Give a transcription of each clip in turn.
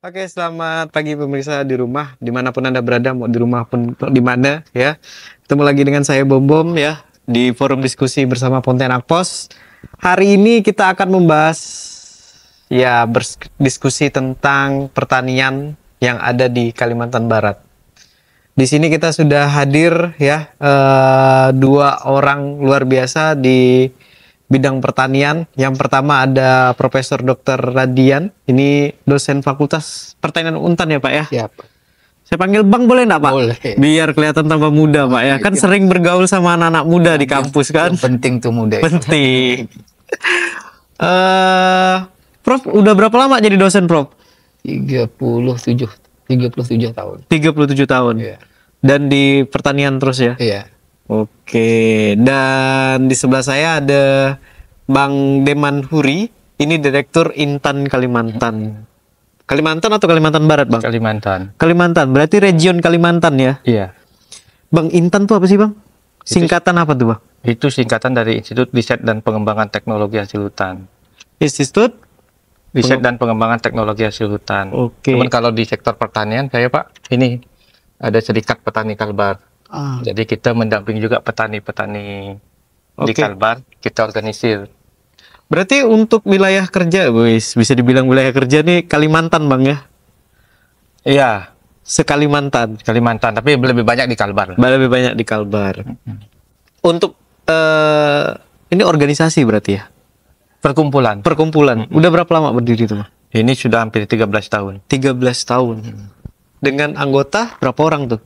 Oke, selamat pagi pemirsa di rumah, dimanapun Anda berada, mau di rumah pun di mana ya. Ketemu lagi dengan saya Bom Bom ya, di forum diskusi bersama Pontianak Pos. Hari ini kita akan membahas ya berdiskusi tentang pertanian yang ada di Kalimantan Barat. Di sini kita sudah hadir ya dua orang luar biasa di bidang pertanian. Yang pertama ada Profesor Dr. Radian, ini dosen Fakultas Pertanian Untan ya Pak ya? Siap. Saya panggil Bang boleh nggak Pak? Boleh. Biar kelihatan tambah muda Pak ya. Kan sering bergaul sama anak-anak muda di kampus kan? Penting tuh muda. Penting. Prof, udah berapa lama jadi dosen Prof? 37 tahun. 37 tahun. Iya. Dan di pertanian terus ya? Iya. Oke, dan di sebelah saya ada Bang Deman Huri, ini Direktur Intan Kalimantan. Kalimantan atau Kalimantan Barat, Bang? Kalimantan. Kalimantan, berarti region Kalimantan ya? Iya. Bang, Intan tuh apa sih, Bang? Singkatan apa tuh, Bang? Itu singkatan dari Institut Riset dan Pengembangan Teknologi Hasil Hutan. Institut Riset dan Pengembangan Teknologi Hasil Hutan. Oke. Cuman kalau di sektor pertanian, saya Pak, ini ada Serikat Petani Kalbar. Jadi kita mendampingi juga petani-petani di Oke. Kalbar, kita organisir. Berarti untuk wilayah kerja, guys, bisa dibilang wilayah kerja nih Kalimantan, Bang ya? Iya, Sekalimantan. Kalimantan, tapi lebih banyak di Kalbar. Lebih banyak di Kalbar. Untuk ini organisasi berarti ya? Perkumpulan. Perkumpulan. Udah berapa lama berdiri tuh, Bang? Ini sudah hampir 13 tahun. 13 tahun. Dengan anggota berapa orang tuh?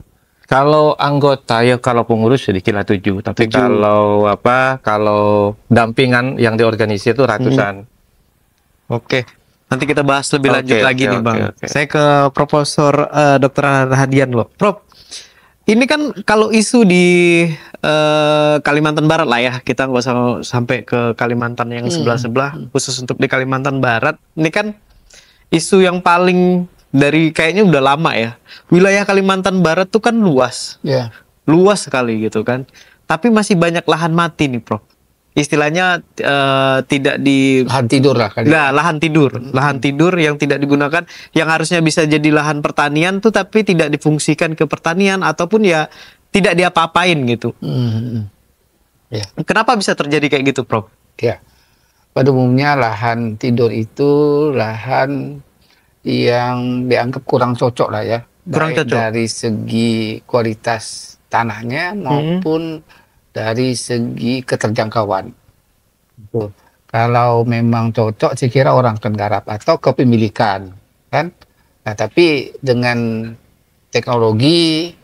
Kalau anggota ya kalau pengurus sedikit lah 7, tapi 7. kalau dampingan yang diorganisir itu ratusan. Oke. Nanti kita bahas lebih Oke, lanjut lagi oke, nih, Bang. oke. Saya ke Profesor Dr. Hadian loh. Prof, ini kan kalau isu di Kalimantan Barat lah ya, kita nggak usah sampai ke Kalimantan yang sebelah-sebelah, khusus untuk di Kalimantan Barat. Ini kan isu yang paling dari kayaknya udah lama ya. Wilayah Kalimantan Barat tuh kan luas. Iya. Luas sekali gitu kan. Tapi masih banyak lahan mati nih, Prof. Istilahnya tidak di Lahan tidur lah kali. Nah, lahan tidur yang tidak digunakan, yang harusnya bisa jadi lahan pertanian tuh tapi tidak difungsikan ke pertanian ataupun ya tidak diapa-apain gitu. Iya. Kenapa bisa terjadi kayak gitu, Prof? Iya. Pada umumnya lahan tidur itu lahan yang dianggap kurang cocok lah ya. Kurang Baik cocok. dari segi kualitas tanahnya maupun dari segi keterjangkauan. Tuh. Kalau memang cocok, saya kira orang akan garap atau kepemilikan, kan? Nah, tapi dengan teknologi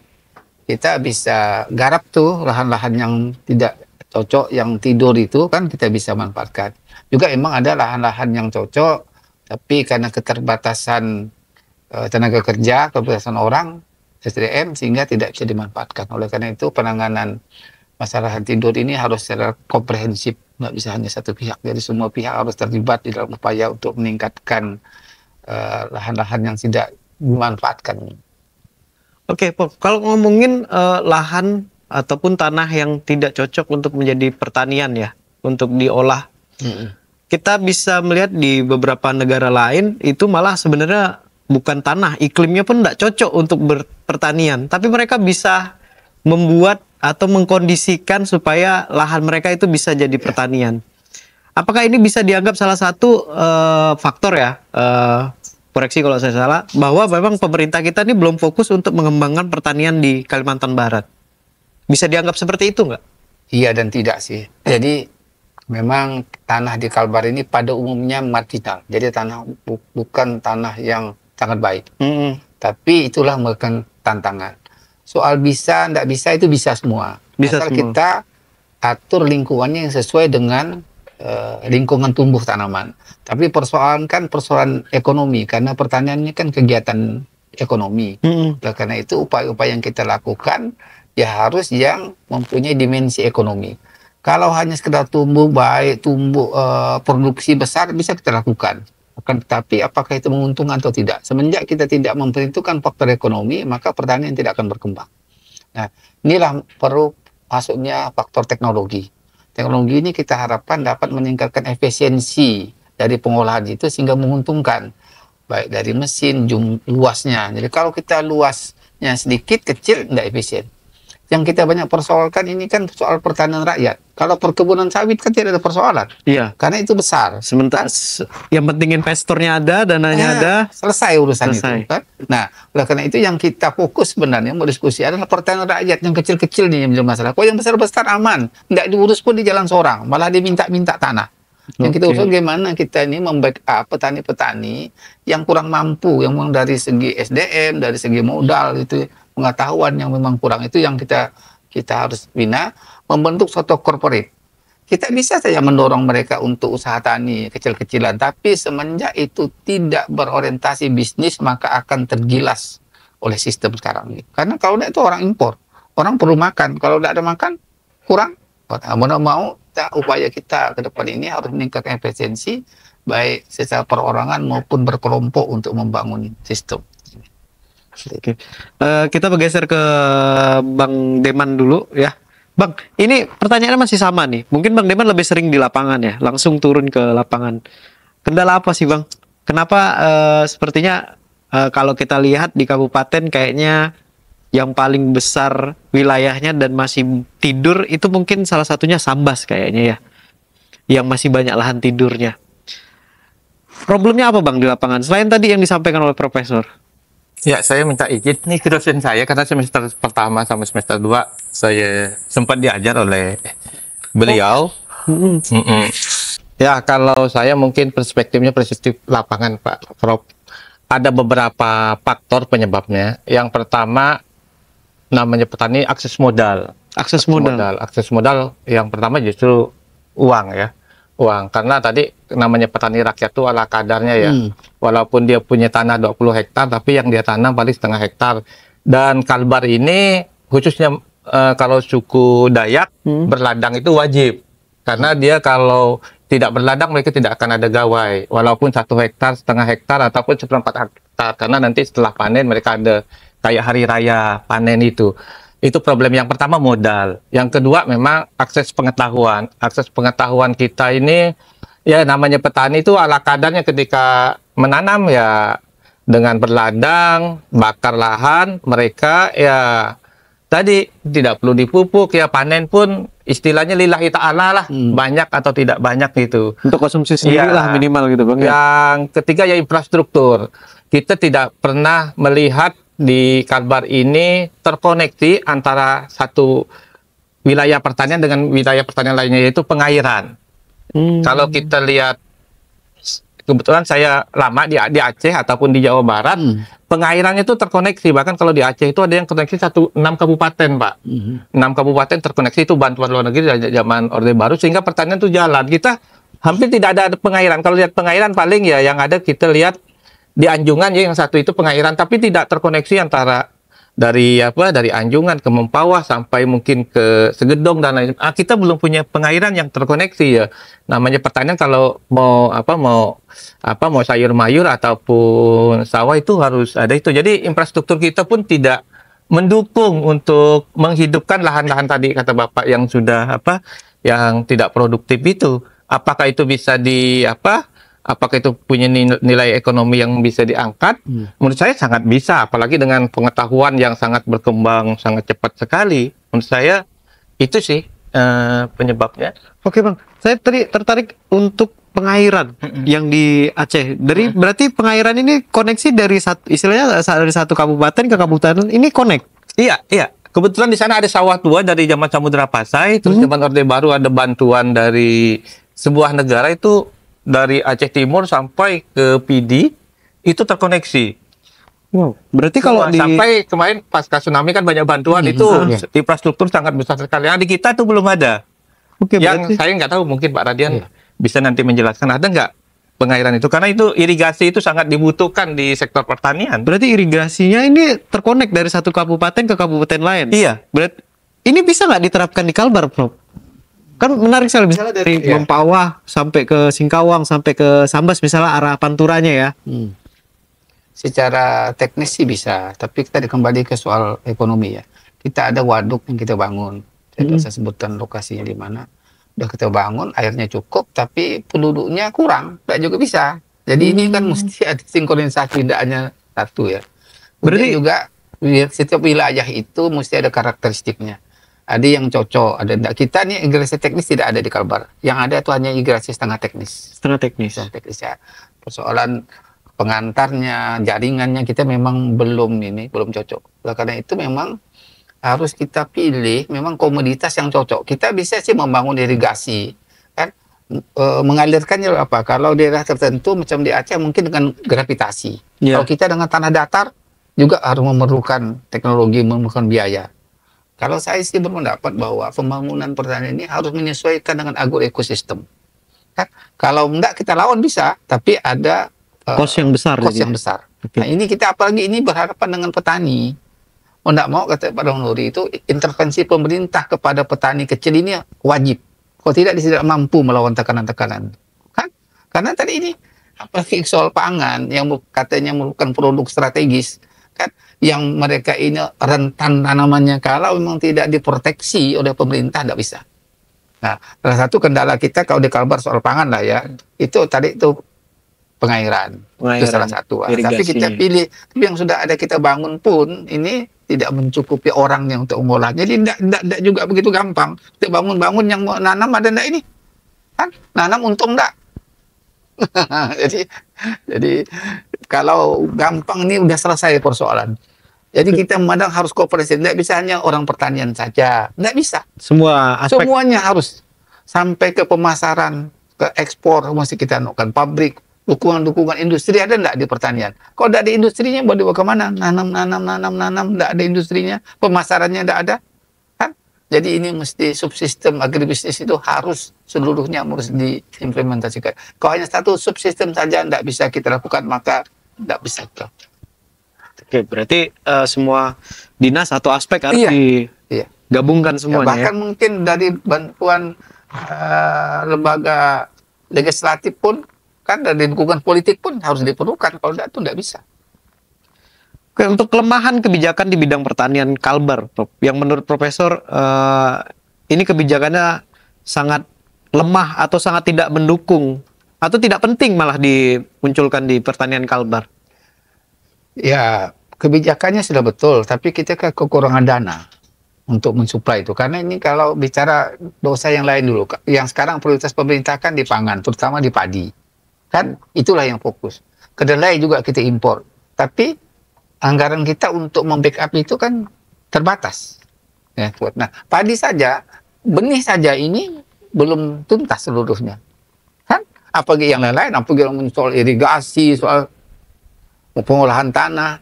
kita bisa garap tuh lahan-lahan yang tidak cocok, yang tidur itu kan kita bisa manfaatkan. Juga emang ada lahan-lahan yang cocok, tapi karena keterbatasan tenaga kerja, keterbatasan orang, SDM, sehingga tidak bisa dimanfaatkan. Oleh karena itu penanganan masalah lahan tidur ini harus secara komprehensif, nggak bisa hanya satu pihak. Jadi semua pihak harus terlibat di dalam upaya untuk meningkatkan lahan-lahan yang tidak dimanfaatkan. Oke, Prof. Kalau ngomongin lahan ataupun tanah yang tidak cocok untuk menjadi pertanian ya, untuk diolah. Kita bisa melihat di beberapa negara lain itu malah sebenarnya bukan tanah, iklimnya pun tidak cocok untuk berpertanian, tapi mereka bisa membuat atau mengkondisikan supaya lahan mereka itu bisa jadi pertanian. Apakah ini bisa dianggap salah satu faktor ya, koreksi kalau saya salah, bahwa memang pemerintah kita ini belum fokus untuk mengembangkan pertanian di Kalimantan Barat? Bisa dianggap seperti itu nggak? Iya dan tidak sih. Jadi memang tanah di Kalbar ini pada umumnya marginal. Jadi tanah bukan tanah yang sangat baik. Tapi itulah merupakan tantangan. Soal bisa, tidak bisa itu bisa semua. Bisa Asal semua. kita atur lingkungannya yang sesuai dengan lingkungan tumbuh tanaman. Tapi persoalan kan persoalan ekonomi, karena pertanian ini kan kegiatan ekonomi. Oleh karena itu upaya-upaya yang kita lakukan ya harus yang mempunyai dimensi ekonomi. Kalau hanya sekedar tumbuh baik, tumbuh produksi besar bisa kita lakukan. Akan tetapi apakah itu menguntungkan atau tidak? Semenjak kita tidak memperhitungkan faktor ekonomi, maka pertanian tidak akan berkembang. Nah, inilah perlu masuknya faktor teknologi. Teknologi ini kita harapkan dapat meningkatkan efisiensi dari pengolahan itu sehingga menguntungkan. baik dari mesin, luasnya. Jadi kalau kita luasnya sedikit, kecil, nggak efisien. Yang kita banyak persoalkan ini kan soal pertanian rakyat. Kalau perkebunan sawit kan tidak ada persoalan. Iya. Karena itu besar. Sementara yang penting investornya ada, dananya ada, selesai urusan selesai. itu kan. Nah, oleh karena itu yang kita fokus sebenarnya mau diskusi adalah pertanian rakyat yang kecil-kecil nih yang menjadi masalah. Kok yang besar-besar aman, nggak diurus pun di jalan seorang, malah diminta-minta tanah. Yang kita urus bagaimana kita ini membackup petani-petani yang kurang mampu, yang memang dari segi SDM, dari segi modal itu pengetahuan yang memang kurang, itu yang kita harus bina, membentuk suatu corporate. Kita bisa saja mendorong mereka untuk usaha tani kecil-kecilan, tapi semenjak itu tidak berorientasi bisnis maka akan tergilas oleh sistem sekarang ini. Karena kalau tidak itu orang impor, orang perlu makan, kalau tidak ada makan kurang. Mau upaya kita ke depan ini harus meningkatkan efisiensi baik secara perorangan maupun berkelompok untuk membangun sistem. Oke. Kita bergeser ke Bang Deman dulu ya. Bang, ini pertanyaannya masih sama nih. Mungkin Bang Deman lebih sering di lapangan ya, langsung turun ke lapangan. Kendala apa sih Bang? Kenapa sepertinya kalau kita lihat di kabupaten kayaknya yang paling besar wilayahnya dan masih tidur itu mungkin salah satunya Sambas kayaknya ya, yang masih banyak lahan tidurnya. Problemnya apa Bang di lapangan? Selain tadi yang disampaikan oleh Profesor. Ya, saya minta izin nih ke dosen saya karena semester pertama sampai semester 2 saya sempat diajar oleh beliau. Ya, kalau saya mungkin perspektif lapangan Pak Prof. Ada beberapa faktor penyebabnya. Yang pertama namanya petani akses modal. Akses modal yang pertama justru uang ya. Uang, karena tadi namanya petani rakyat itu ala kadarnya ya. Walaupun dia punya tanah 20 hektar, tapi yang dia tanam paling setengah hektar. Dan Kalbar ini khususnya kalau suku Dayak berladang itu wajib. Karena dia kalau tidak berladang mereka tidak akan ada gawai. Walaupun 1 hektar, setengah hektar ataupun 1/4 hektar. Karena nanti setelah panen mereka ada kayak hari raya panen itu. Itu problem yang pertama, modal. Yang kedua memang akses pengetahuan. Akses pengetahuan kita ini ya namanya petani itu ala kadarnya ketika menanam ya dengan berladang, bakar lahan, mereka ya tadi tidak perlu dipupuk ya, panen pun istilahnya lillahi ta'ala lah, banyak atau tidak banyak gitu. Untuk konsumsi sendiri lah minimal gitu Bang. Yang ketiga ya infrastruktur. Kita tidak pernah melihat di Kalbar ini terkoneksi antara satu wilayah pertanian dengan wilayah pertanian lainnya, yaitu pengairan. Kalau kita lihat, kebetulan saya lama di Aceh ataupun di Jawa Barat, pengairannya itu terkoneksi. Bahkan kalau di Aceh itu ada yang koneksi 6 kabupaten, Pak. 6 kabupaten terkoneksi, itu bantuan luar negeri dari zaman Orde Baru, sehingga pertanian itu jalan. Kita hampir tidak ada pengairan. Kalau lihat pengairan paling ya yang ada kita lihat di Anjungan ya, yang satu itu pengairan, tapi tidak terkoneksi antara dari Anjungan ke Mempawah sampai mungkin ke Segedong dan lain. Kita belum punya pengairan yang terkoneksi ya. Namanya pertanian kalau mau sayur mayur ataupun sawah itu harus ada itu. Jadi infrastruktur kita pun tidak mendukung untuk menghidupkan lahan-lahan tadi kata Bapak yang sudah yang tidak produktif itu. Apakah itu bisa apakah itu punya nilai ekonomi yang bisa diangkat? Menurut saya sangat bisa, apalagi dengan pengetahuan yang sangat berkembang, sangat cepat sekali. Menurut saya itu sih penyebabnya. Oke Bang, saya tadi tertarik untuk pengairan yang di Aceh. Berarti pengairan ini koneksi dari dari satu kabupaten ke kabupaten ini connect? Iya. Kebetulan di sana ada sawah tua dari zaman Samudra Pasai, terus zaman Orde Baru ada bantuan dari sebuah negara itu. Dari Aceh Timur sampai ke Pidi itu terkoneksi. Wow, berarti kalau sampai kemarin pasca tsunami kan banyak bantuan itu infrastruktur sangat besar sekali. Yang di kita itu belum ada. Yang saya nggak tahu, mungkin Pak Radian bisa nanti menjelaskan ada nggak pengairan itu, karena itu irigasi itu sangat dibutuhkan di sektor pertanian. Berarti irigasinya ini terkonek dari satu kabupaten ke kabupaten lain. Iya. Berarti ini bisa nggak diterapkan di Kalbar, Prof? Kan menarik sekali, misalnya dari Mempawah sampai ke Singkawang sampai ke Sambas misalnya arah Panturanya ya. Secara teknis sih bisa, tapi kita kembali ke soal ekonomi ya. Kita ada waduk yang kita bangun, saya sebutkan lokasinya di mana. Udah kita bangun, airnya cukup, tapi penduduknya kurang, tidak juga bisa. Jadi ini kan mesti ada sinkronisasi, tidak hanya satu ya. Berarti juga setiap wilayah itu mesti ada karakteristiknya. Ada yang cocok, ada enggak. Kita nih integrasi teknis tidak ada di Kalbar. Yang ada itu hanya integrasi setengah teknis. Setengah teknis. Setengah teknis ya. Persoalan pengantarnya, jaringannya kita memang belum cocok. Oleh karena itu memang harus kita pilih memang komoditas yang cocok. Kita bisa sih membangun irigasi, kan? Mengalirkannya apa? Kalau daerah tertentu macam di Aceh mungkin dengan gravitasi. Kalau kita dengan tanah datar juga harus memerlukan teknologi, memerlukan biaya. Kalau saya sih berpendapat bahwa pembangunan pertanian ini harus menyesuaikan dengan agroekosistem. Kan? Kalau enggak kita lawan bisa, tapi ada kos yang besar. Okay. Nah ini kita apalagi ini berhadapan dengan petani. Mau enggak mau kata Pak Dong Nuri itu intervensi pemerintah kepada petani kecil ini wajib. Kalau tidak dia tidak mampu melawan tekanan-tekanan. Kan? Karena tadi ini apalagi soal pangan yang katanya merupakan produk strategis. Kan yang mereka ini rentan tanamannya kalau memang tidak diproteksi oleh pemerintah tidak bisa. Nah, salah satu kendala kita kalau di Kalbar soal pangan lah ya, itu tadi itu pengairan. Itu salah satu. Tapi kita pilih, tapi yang sudah ada kita bangun pun ini tidak mencukupi orangnya untuk mengolah. Jadi tidak juga begitu gampang. Kita bangun yang mau nanam ada enggak ini? Kan nanam untung enggak? jadi kalau gampang ini udah selesai persoalan. Jadi kita memandang harus kooperasi, tidak bisa hanya orang pertanian saja, tidak bisa. Semua aspek. Semuanya harus sampai ke pemasaran, ke ekspor mesti kita lakukan. Pabrik, dukungan industri ada enggak di pertanian? Kalau tidak ada industrinya, mau dibawa kemana? Nanam, tidak ada industrinya, pemasarannya tidak ada. Jadi ini mesti subsistem agribisnis itu harus seluruhnya harus diimplementasikan. Kalau hanya satu subsistem saja tidak bisa kita lakukan, maka tidak bisa. Oke, berarti semua dinas atau aspek harus digabungkan semuanya. Bahkan mungkin dari bantuan lembaga legislatif pun, kan dari dukungan politik pun harus diperlukan. Kalau tidak itu tidak bisa. Oke, untuk kelemahan kebijakan di bidang pertanian Kalbar, Prof, yang menurut Profesor ini kebijakannya sangat lemah atau sangat tidak mendukung atau tidak penting malah dimunculkan di pertanian Kalbar. Ya, kebijakannya sudah betul, tapi kita kekurangan dana untuk mensuplai itu. Karena ini kalau bicara dosa yang lain dulu, yang sekarang prioritas pemerintah kan di pangan, terutama di padi. Kan itulah yang fokus. Kedelai juga kita impor. Tapi anggaran kita untuk membackup itu kan terbatas. Ya, nah, padi saja, benih saja ini belum tuntas seluruhnya. Kan? Apalagi yang lain-lain, apalagi yang soal irigasi, soal pengolahan tanah.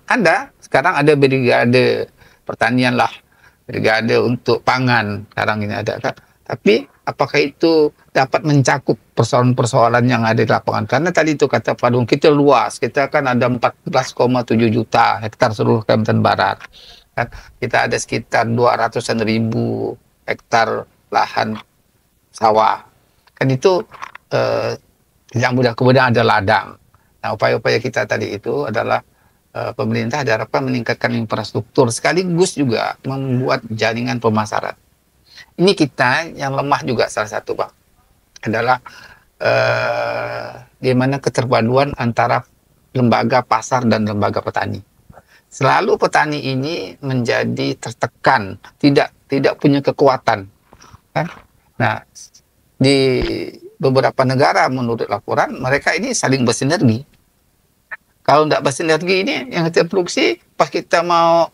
Sekarang ada brigade pertanian lah, brigade untuk pangan. Sekarang ini ada kan. Tapi apakah itu dapat mencakup persoalan-persoalan yang ada di lapangan? Karena tadi itu kata Pak Dung, kita luas. Kita kan ada 14,7 juta hektar seluruh Kalimantan Barat. Kan? Kita ada sekitar 200-an ribu hektar lahan sawah. Kan itu yang mudah kemudian ada ladang. Nah, upaya-upaya kita tadi itu adalah pemerintah diharapkan meningkatkan infrastruktur sekaligus juga membuat jaringan pemasaran. Ini kita yang lemah juga salah satu, Pak, adalah di mana keterpaduan antara lembaga pasar dan lembaga petani. Selalu petani ini menjadi tertekan, tidak punya kekuatan. Kan? Nah, di beberapa negara menurut laporan mereka ini saling bersinergi. Kalau tidak bersinergi ini yang kita produksi pas kita mau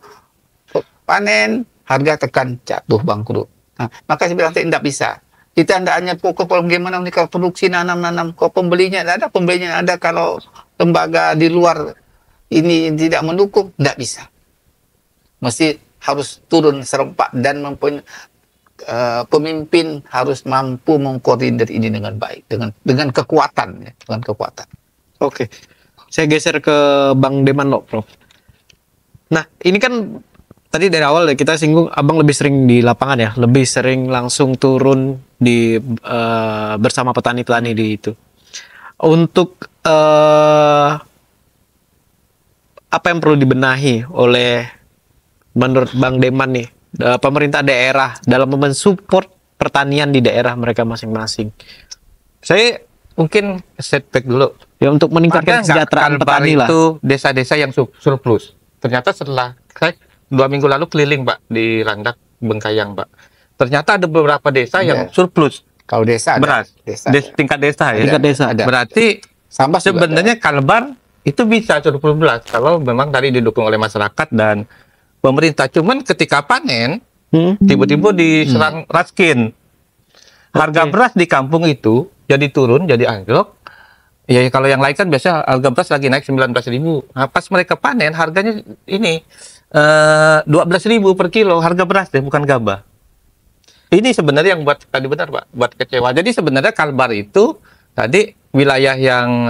panen harga tekan jatuh bangkrut. Nah, maka saya bilang tidak bisa. Kita tidak hanya fokus bagaimana kalau produksi nanam, kalau pembelinya tidak ada, pembelinya ada, kalau lembaga di luar ini tidak mendukung, tidak bisa. Mesti harus turun serempak dan pemimpin harus mampu mengkoordinir ini dengan baik, dengan kekuatan, ya, dengan kekuatan. Oke, saya geser ke Bang Deman loh, Prof. Nah, ini kan tadi dari awal kita singgung Abang lebih sering di lapangan ya, lebih sering langsung turun di bersama petani-petani di itu. Untuk apa yang perlu dibenahi oleh menurut Bang Deman nih pemerintah daerah dalam mensupport pertanian di daerah mereka masing-masing? Saya mungkin setback dulu. Ya untuk meningkatkan Ada nggak kesejahteraan Kalbar petani lah. itu desa-desa yang surplus? Ternyata setelah saya 2 minggu lalu keliling Pak di Landak Bengkayang Pak. Ternyata ada beberapa desa yang surplus Kalau desa ada. beras. Desa Tingkat desa ya. Tingkat desa. Ada. Berarti Sambas juga sebenarnya Kalbar itu bisa surplus beras kalau memang tadi didukung oleh masyarakat dan pemerintah. Cuman ketika panen tiba-tiba diserang raskin. Harga beras di kampung itu jadi turun, jadi anjlok. Ya kalau yang lain kan biasa harga beras lagi naik 19.000. Nah, pas mereka panen harganya ini 12.000 per kilo harga beras deh, bukan gabah. Ini sebenarnya yang buat tadi benar Pak, buat kecewa. Jadi sebenarnya Kalbar itu tadi wilayah yang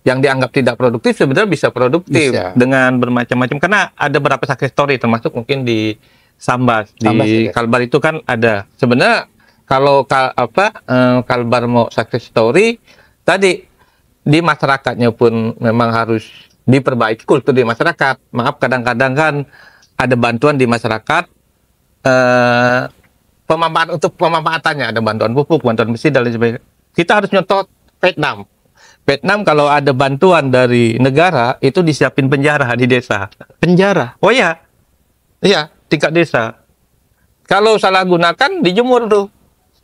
yang dianggap tidak produktif sebenarnya bisa produktif dengan bermacam-macam, karena ada beberapa success story termasuk mungkin di Sambas di Kalbar itu kan ada. Sebenarnya kalau Kalbar mau success story tadi di masyarakatnya pun memang harus diperbaiki kultur di masyarakat. Maaf kadang-kadang kan ada bantuan di masyarakat pemanfaatannya, ada bantuan pupuk, bantuan besi dan lain sebagainya. Kita harus nyontoh Vietnam. Vietnam kalau ada bantuan dari negara itu disiapin penjara di desa. Penjara? Oh iya, iya tingkat desa. Kalau salah gunakan dijemur tuh.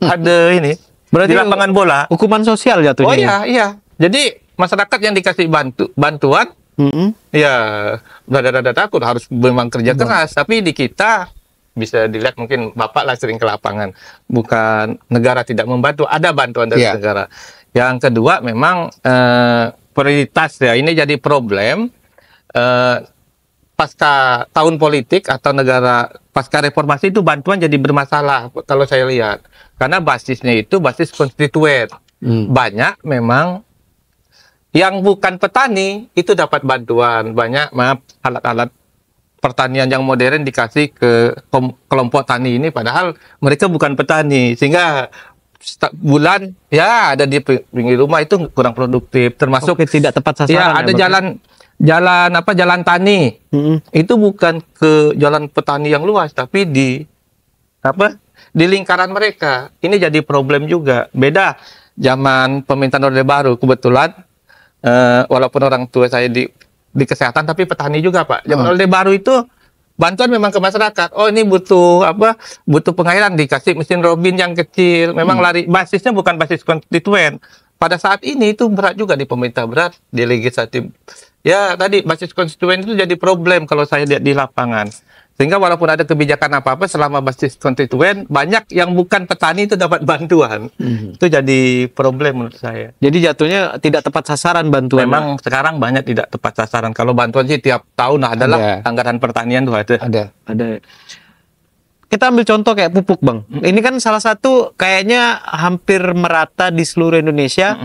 Ada ini. Berarti di lapangan bola. Hukuman sosial jatuhnya. Oh iya, iya. Jadi masyarakat yang dikasih bantuan, ya rada-rada takut harus memang kerja keras. Tapi di kita bisa dilihat mungkin Bapak lah sering ke lapangan. Bukan negara tidak membantu, ada bantuan dari negara. Yang kedua memang prioritas ya, ini jadi problem pasca tahun politik atau negara pasca reformasi itu bantuan jadi bermasalah kalau saya lihat. Karena basisnya itu basis konstituen. Banyak memang yang bukan petani itu dapat bantuan. Banyak alat-alat pertanian yang modern dikasih ke kelompok tani ini padahal mereka bukan petani, sehingga bulan ya ada di pinggir rumah itu kurang produktif, termasuk tidak tepat sasaran. Ya ada jalan tani itu bukan ke jalan petani yang luas tapi di lingkaran mereka. Ini jadi problem juga. Beda zaman pemerintahan Orde Baru, kebetulan walaupun orang tua saya di kesehatan tapi petani juga Pak. Zaman Orde Baru itu bantuan memang ke masyarakat. Oh ini butuh butuh pengairan, dikasih mesin robin yang kecil. Memang basisnya bukan basis konstituen. Pada saat ini itu berat juga di pemerintah, berat di legislatif. Ya tadi basis konstituen itu jadi problem kalau saya lihat di lapangan. Sehingga walaupun ada kebijakan apa-apa selama basis konstituen, banyak yang bukan petani itu dapat bantuan. Itu jadi problem menurut saya. Jadi jatuhnya tidak tepat sasaran bantuan. Memang sekarang banyak tidak tepat sasaran. Kalau bantuan sih tiap tahun adalah anggaran pertanian tuh ada. Kita ambil contoh kayak pupuk Bang. Ini kan salah satu kayaknya hampir merata di seluruh Indonesia.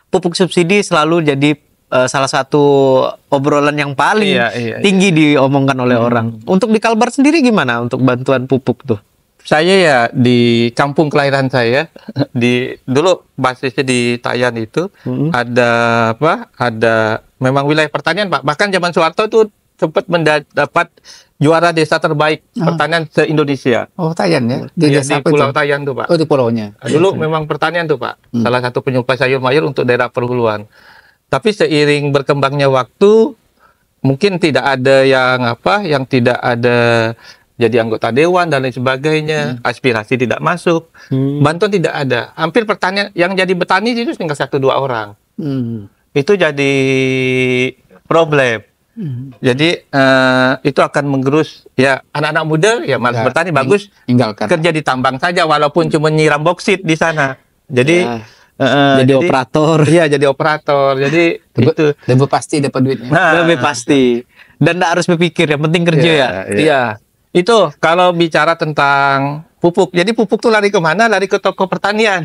Pupuk subsidi selalu jadi salah satu obrolan yang paling tinggi diomongkan oleh orang. Untuk di Kalbar sendiri gimana untuk bantuan pupuk tuh? Saya ya di kampung kelahiran saya dulu basisnya di Tayan itu ada memang wilayah pertanian Pak. Bahkan zaman Soeharto tuh sempat dapat juara desa terbaik pertanian se-Indonesia. Oh Tayan ya? Di Pulau Tayan tuh Pak. Oh di pulaunya. Dulu memang pertanian tuh Pak. Salah satu penyuplai sayur mayur untuk daerah perhuluan. Tapi seiring berkembangnya waktu, mungkin tidak ada yang tidak ada jadi anggota dewan dan lain sebagainya, aspirasi tidak masuk, bantuan tidak ada. Hampir pertanian yang jadi petani itu tinggal 1-2 orang. Itu jadi problem. Jadi itu akan menggerus ya anak-anak muda ya malas bertani, bagus kerja di tambang saja walaupun cuma nyiram boksit di sana. Jadi jadi operator. Iya, jadi operator. Jadi itu lebih pasti dapat duitnya. Lebih pasti. Dan tidak harus berpikir, yang penting kerja Iya. Itu kalau bicara tentang pupuk. Jadi pupuk tuh lari kemana? Lari ke toko pertanian.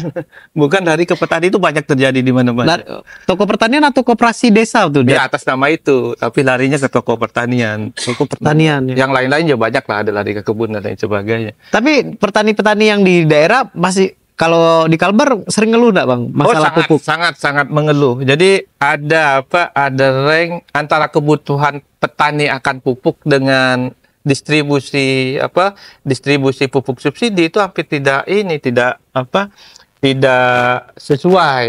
Bukan lari ke petani, itu banyak terjadi di mana-mana. Toko pertanian atau koperasi desa tuh? Di atas nama itu, tapi larinya ke toko pertanian. Toko pertanian. Yang lain-lain juga banyak lah, ada lari ke kebun dan lain sebagainya. Tapi petani-petani yang di daerah masih, kalau di Kalbar sering ngeluh enggak Bang masalah pupuk? Sangat mengeluh. Jadi ada rank antara kebutuhan petani akan pupuk dengan distribusi pupuk subsidi itu hampir tidak sesuai.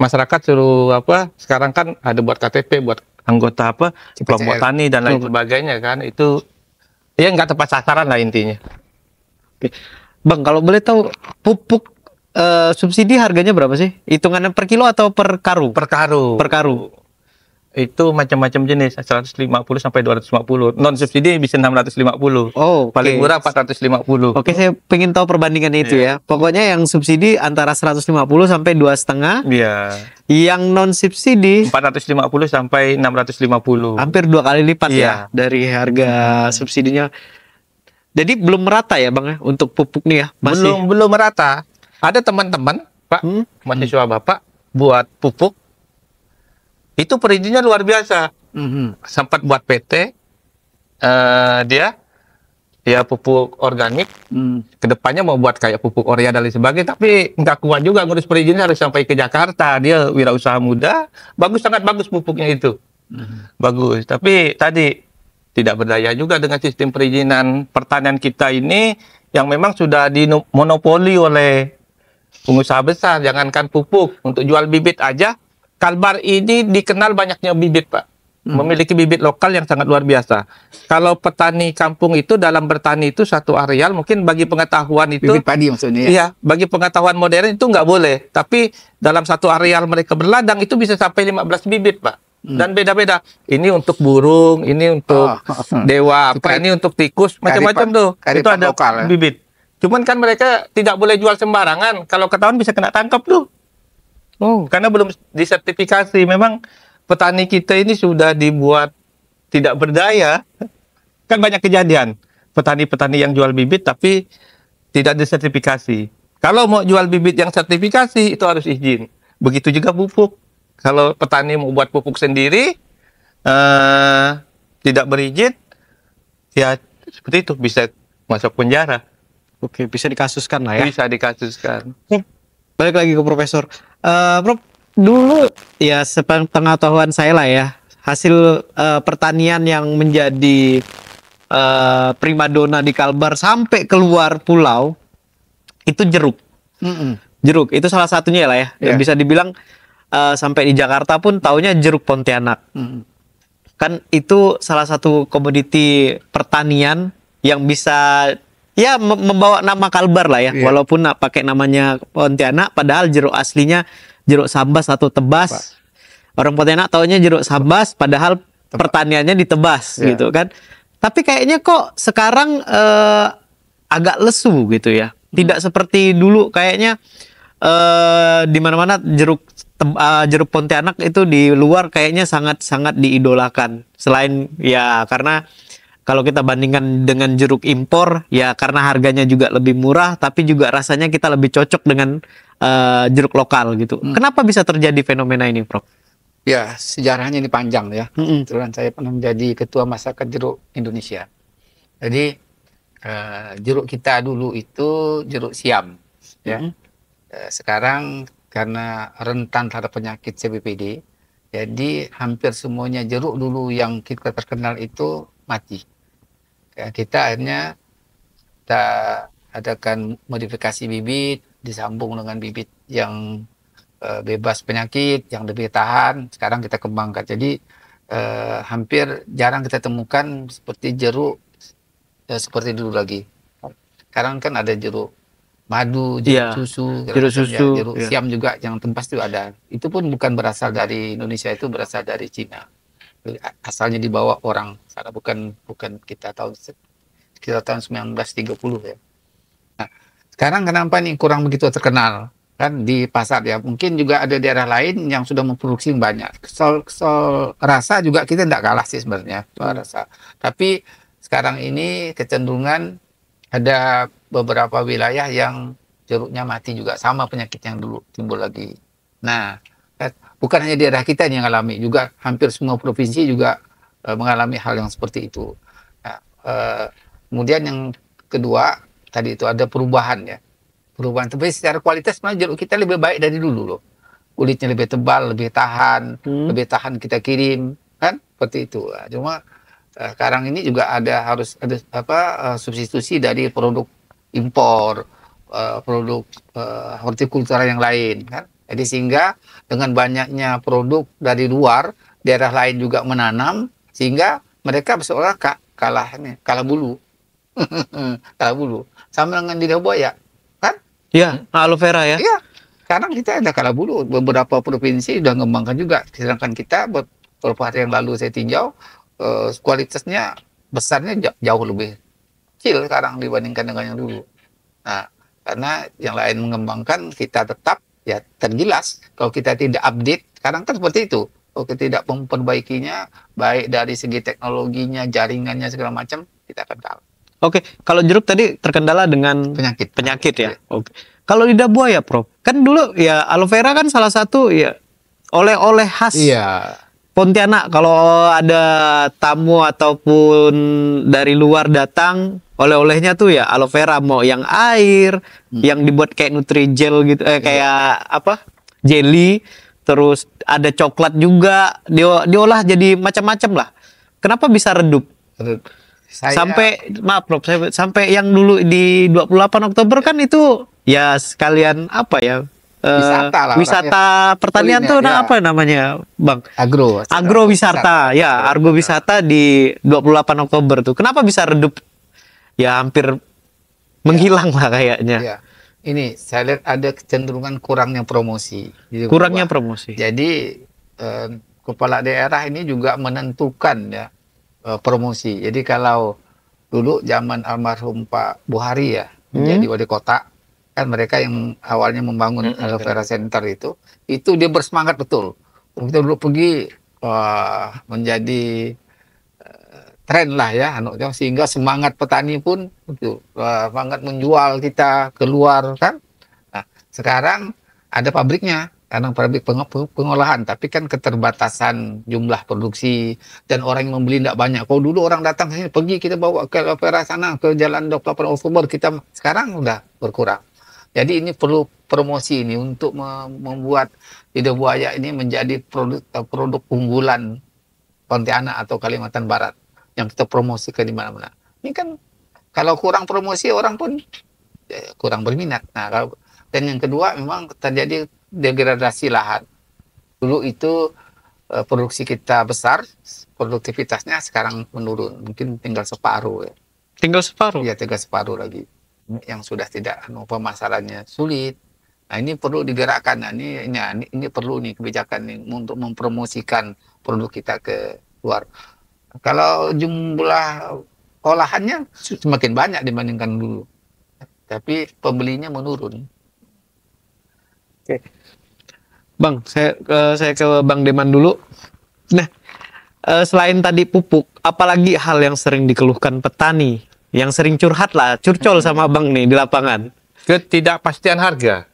masyarakat suruh apa? Sekarang kan ada buat KTP, buat anggota apa? Kelompok CPCL. tani dan lain sebagainya kan. Itu ya nggak tepat sasaran lah intinya. Oke. Bang, kalau boleh tahu pupuk subsidi harganya berapa sih? Hitungannya per kilo atau per karung? Per karung. Per karung. Itu macam-macam jenis, 150 sampai 250. Non subsidi bisa 650. Oh, Paling murah 450. Oke, saya pengen tahu perbandingannya itu ya. Pokoknya yang subsidi antara 150 sampai 2,5. Iya. Yang non subsidi 450 sampai 650. hampir 2 kali lipat Iya. ya dari harga subsidinya. Jadi belum merata ya, Bang ya, untuk pupuk nih ya? Masih. Belum merata. Ada teman-teman, Pak, mahasiswa Bapak buat pupuk. Itu perizinnya luar biasa. Sempat buat PT, dia ya pupuk organik. Kedepannya mau buat kayak pupuk Orea dan lain sebagainya, tapi nggak kuat juga ngurus perizinnya, harus sampai ke Jakarta. Dia wirausaha muda, sangat bagus pupuknya itu. Bagus, tapi tadi tidak berdaya juga dengan sistem perizinan pertanian kita ini yang memang sudah dimonopoli oleh pengusaha besar. Jangankan pupuk, untuk jual bibit aja, Kalbar ini dikenal banyaknya bibit, Pak. Memiliki bibit lokal yang sangat luar biasa. Kalau petani kampung itu dalam bertani itu satu areal, mungkin bagi pengetahuan itu Bibit padi maksudnya ya? iya, bagi pengetahuan modern itu nggak boleh. Tapi dalam satu areal mereka berladang itu bisa sampai 15 bibit, Pak. Dan beda-beda. Ini untuk burung, ini untuk dewa, apa ini untuk tikus, macam-macam tuh. Itu ada lokal, ya? bibit. Cuman kan mereka tidak boleh jual sembarangan. Kalau ketahuan bisa kena tangkap tuh. Oh, karena belum disertifikasi. Memang petani kita ini sudah dibuat tidak berdaya. Kan banyak kejadian. Petani-petani yang jual bibit tapi tidak disertifikasi. Kalau mau jual bibit yang sertifikasi itu harus izin. Begitu juga pupuk. Kalau petani mau buat pupuk sendiri, tidak berizin, ya seperti itu, bisa masuk penjara. Oke, bisa dikasuskan lah ya. Bisa dikasuskan. Balik lagi ke Profesor. Prof, dulu ya sepengetahuan saya lah ya, hasil pertanian yang menjadi primadona di Kalbar sampai keluar pulau itu jeruk. Jeruk itu salah satunya lah ya. Yang bisa dibilang sampai di Jakarta pun taunya jeruk Pontianak. Kan itu salah satu komoditi pertanian yang bisa ya membawa nama Kalbar lah ya. Walaupun pakai namanya Pontianak, padahal jeruk aslinya jeruk Sambas atau Tebas. Orang Pontianak taunya jeruk Sambas, padahal pertaniannya di Tebas gitu kan. Tapi kayaknya kok sekarang agak lesu gitu ya. Tidak seperti dulu kayaknya di mana-mana jeruk Pontianak itu di luar kayaknya sangat-sangat diidolakan. Selain ya karena kalau kita bandingkan dengan jeruk impor ya karena harganya juga lebih murah, tapi juga rasanya kita lebih cocok dengan jeruk lokal gitu. Kenapa bisa terjadi fenomena ini, Prof? Ya, sejarahnya ini panjang ya. Kebetulan saya pernah menjadi ketua masyarakat jeruk Indonesia. Jadi jeruk kita dulu itu jeruk siam ya. Sekarang karena rentan terhadap penyakit CBPD, jadi hampir semuanya jeruk dulu yang kita terkenal itu mati. Ya, kita akhirnya kita adakan modifikasi bibit, disambung dengan bibit yang bebas penyakit, yang lebih tahan. Sekarang kita kembangkan. Jadi hampir jarang kita temukan seperti jeruk seperti dulu lagi. Sekarang kan ada jeruk madu, jeruk susu, jeruk siam juga yang tempas itu ada. Itu pun bukan berasal dari Indonesia, itu berasal dari Cina. Asalnya dibawa orang, karena bukan kita sekitar tahun 1930 ya. Nah, sekarang kenapa nih kurang begitu terkenal kan di pasar ya? Mungkin juga ada daerah lain yang sudah memproduksi banyak. Soal rasa juga kita tidak kalah sih sebenarnya, soal rasa. Tapi sekarang ini kecenderungan ada beberapa wilayah yang jeruknya mati juga, sama penyakit yang dulu timbul lagi. Nah, bukan hanya daerah kita yang alami, juga hampir semua provinsi juga mengalami hal yang seperti itu. Nah, kemudian yang kedua, tadi itu ada perubahan ya. Perubahan, tapi secara kualitas memang jeruk kita lebih baik dari dulu loh. Kulitnya lebih tebal, lebih tahan kita kirim, kan? Seperti itu. Cuma sekarang ini juga harus ada substitusi dari produk impor, produk hortikultura yang lain kan. Jadi sehingga dengan banyaknya produk dari luar, daerah lain juga menanam, sehingga mereka seolah kalah bulu. Kalah bulu. Sama dengan lidah buaya, kan? Ya, aloe vera ya. Iya. Sekarang kita ada kalah bulu. Beberapa provinsi sudah mengembangkan juga. Sedangkan kita beberapa hari yang lalu saya tinjau, kualitasnya besarnya jauh lebih kecil sekarang dibandingkan dengan yang dulu. Nah, karena yang lain mengembangkan, kita tetap ya tergilas. Kalau kita tidak update, sekarang kan seperti itu. Kalau kita tidak memperbaikinya, baik dari segi teknologinya, jaringannya segala macam, kita akan kalah. Oke, kalau jeruk tadi terkendala dengan penyakit ya. Oke. Kalau lidah buaya, Prof, kan dulu ya aloe vera kan salah satu ya oleh-oleh khas. Iya. Pontianak, kalau ada tamu ataupun dari luar datang, oleh-olehnya tuh ya aloe vera, mau yang air, yang dibuat kayak Nutrijel gitu, kayak apa? Jelly, terus ada coklat juga, diolah jadi macam-macam lah. Kenapa bisa redup? Sampai maaf Prof, sampai yang dulu di 28 Oktober kan itu ya sekalian apa ya? Wisata pertanian tuh apa namanya, Bang? Agrowisata. Ya, agrowisata di 28 Oktober tuh. Kenapa bisa redup? Ya hampir menghilang lah kayaknya. Ya. Ini saya lihat ada kecenderungan kurangnya promosi. Kurangnya promosi. Jadi kepala daerah ini juga menentukan ya promosi. Jadi kalau dulu zaman almarhum Pak Buhari ya menjadi wali kota, kan mereka yang awalnya membangun aloe vera center itu dia bersemangat betul. Kita dulu pergi menjadi tren lah ya, sehingga semangat petani pun itu semangat menjual kita keluar kan. Nah, sekarang ada pabriknya, karena pabrik pengolahan, tapi kan keterbatasan jumlah produksi dan orang yang membeli tidak banyak. Kalau dulu orang datang ke sini, pergi kita bawa ke aloe vera sana ke Jalan 28 Oktober, kita sekarang udah berkurang. Jadi ini perlu promosi ini untuk membuat lidah buaya ini menjadi produk unggulan Pontianak atau Kalimantan Barat yang kita promosikan di mana-mana. Ini kan kalau kurang promosi orang pun kurang berminat. Nah, dan yang kedua memang terjadi degradasi lahan. Dulu itu produksi kita besar, produktivitasnya sekarang menurun, mungkin tinggal separuh ya. Tinggal separuh? Iya, tinggal separuh lagi. Yang sudah tidak pemasarannya sulit. Nah, ini perlu digerakkan. Nah, ini perlu nih kebijakan nih untuk mempromosikan produk kita ke luar. Kalau jumlah olahannya semakin banyak dibandingkan dulu, tapi pembelinya menurun. Oke, Bang, saya ke Bang Deman dulu. Nah, selain tadi pupuk, apalagi hal yang sering dikeluhkan petani? Yang sering curhat lah, curcol sama Bang nih di lapangan. Ketidakpastian harga.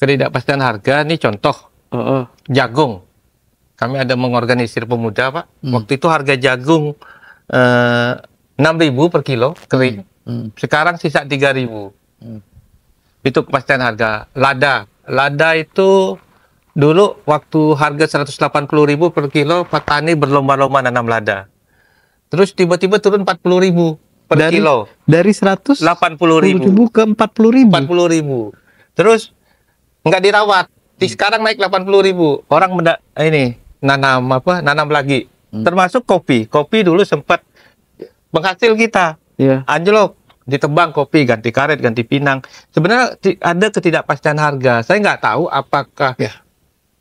Ketidakpastian harga, ini contoh. Jagung. Kami ada mengorganisir pemuda, Pak. Waktu itu harga jagung 6.000 per kilo kering. Sekarang sisa 3.000. Itu kepastian harga. Lada itu dulu waktu harga 180.000 per kilo, petani berlomba-lomba nanam lada. Terus tiba-tiba turun 40.000 per kilo. Dari 180.000 ke 40.000. 40.000. Terus nggak dirawat. Sekarang naik 80.000. Orang nanam lagi. Termasuk kopi. Kopi dulu sempat penghasil kita. Anjlok. Ditebang kopi, ganti karet, ganti pinang. Sebenarnya ada ketidakpastian harga. Saya nggak tahu apakah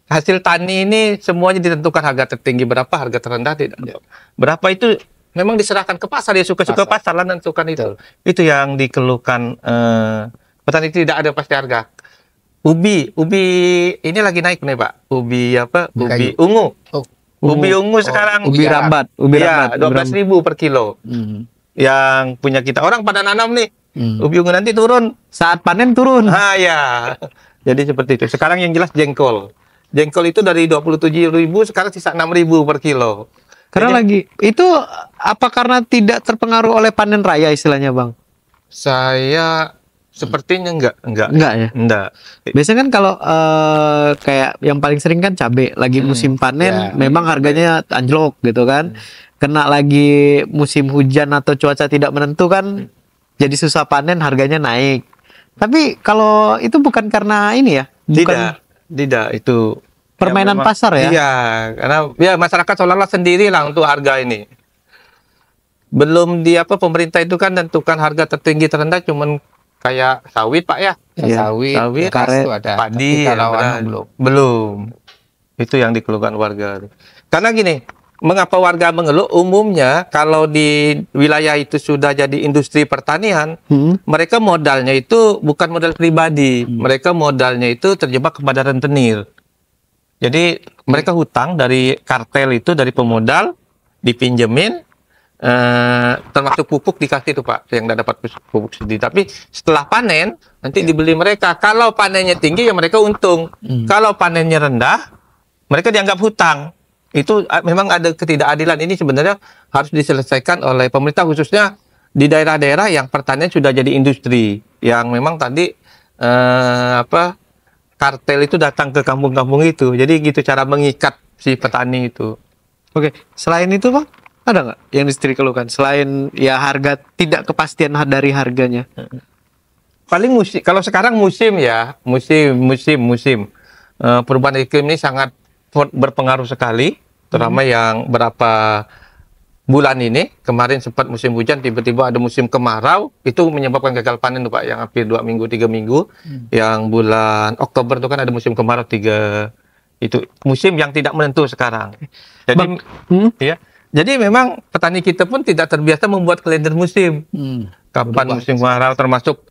hasil tani ini semuanya ditentukan harga tertinggi berapa, harga terendah tidak. Berapa itu memang diserahkan ke pasar, dia suka-suka pasar lah menentukan itu. Itu yang dikeluhkan petani, tidak ada pasti harga. Ubi ini lagi naik nih Pak. Ubi ungu. Ubi ungu sekarang. Ubi rambat. 12.000 per kilo. Yang punya kita orang pada nanam nih. Ubi ungu nanti turun. Saat panen turun. Ya. Jadi seperti itu. Sekarang yang jelas jengkol. Jengkol itu dari 27.000 sekarang sisa 6.000 per kilo. Karena itu apa karena tidak terpengaruh oleh panen raya istilahnya, Bang? Saya sepertinya enggak ya. Enggak. Biasanya kan kalau kayak yang paling sering kan cabai lagi musim panen, memang harganya anjlok gitu kan. Kena lagi musim hujan atau cuaca tidak menentu kan, jadi susah panen, harganya naik. Tapi kalau itu bukan karena ini ya, tidak itu Permainan memang- pasar ya? Iya, karena ya masyarakat seolah-olah sendiri lah untuk harga ini. Belum di apa pemerintah itu kan tentukan harga tertinggi terendah cuman kayak sawit Pak ya. Iya, Sawit, beras karet, itu ada. Padi Tapi kalau ya, anu belum. belum. Itu yang dikeluhkan warga. Karena gini, mengapa warga mengeluh? Umumnya kalau di wilayah itu sudah jadi industri pertanian, mereka modalnya itu bukan modal pribadi, mereka modalnya itu terjebak kepada rentenir. Jadi mereka hutang dari kartel itu, dari pemodal, dipinjemin, termasuk pupuk dikasih tuh Pak, yang udah dapat pupuk sendiri. Tapi setelah panen, nanti dibeli mereka. Kalau panennya tinggi ya mereka untung. Kalau panennya rendah, mereka dianggap hutang. Itu memang ada ketidakadilan. Ini sebenarnya harus diselesaikan oleh pemerintah, khususnya di daerah-daerah yang pertanian sudah jadi industri. Yang memang tadi kartel itu datang ke kampung-kampung itu. Jadi gitu cara mengikat si petani itu. Oke, selain itu Bang, ada nggak yang istri keluhkan? Selain ya harga, tidak kepastian dari harganya. Paling musim, kalau sekarang musim ya, musim. Perubahan iklim ini sangat berpengaruh sekali, terutama yang berapa bulan ini. Kemarin sempat musim hujan, tiba-tiba ada musim kemarau, itu menyebabkan gagal panen tuh Pak, yang hampir 2 minggu, 3 minggu. Yang bulan Oktober itu kan ada musim kemarau 3, itu musim yang tidak menentu sekarang. Jadi Bang, ya. Jadi memang petani kita pun tidak terbiasa membuat kalender musim. Kapan musim kemarau, termasuk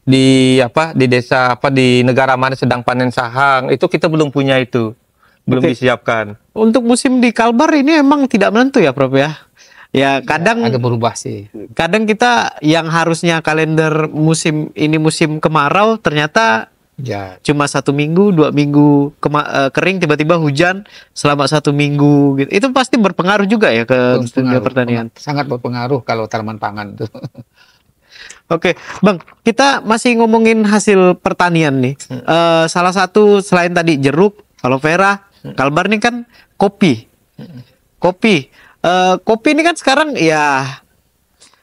di desa di negara mana sedang panen sahang, itu kita belum punya itu. Belum disiapkan. Untuk musim di Kalbar ini emang tidak menentu ya Prof ya? Ya kadang Agak berubah sih. kadang kita yang harusnya kalender musim ini musim kemarau ternyata Ya, cuma 1 minggu, 2 minggu kering, tiba-tiba hujan selama 1 minggu gitu. Itu pasti berpengaruh juga ya ke dunia pertanian. sangat berpengaruh kalau tanaman pangan itu. Oke, Bang, kita masih ngomongin hasil pertanian nih. Salah satu selain tadi jeruk, aloe vera, Kalbar nih kan kopi. Kopi ini kan sekarang ya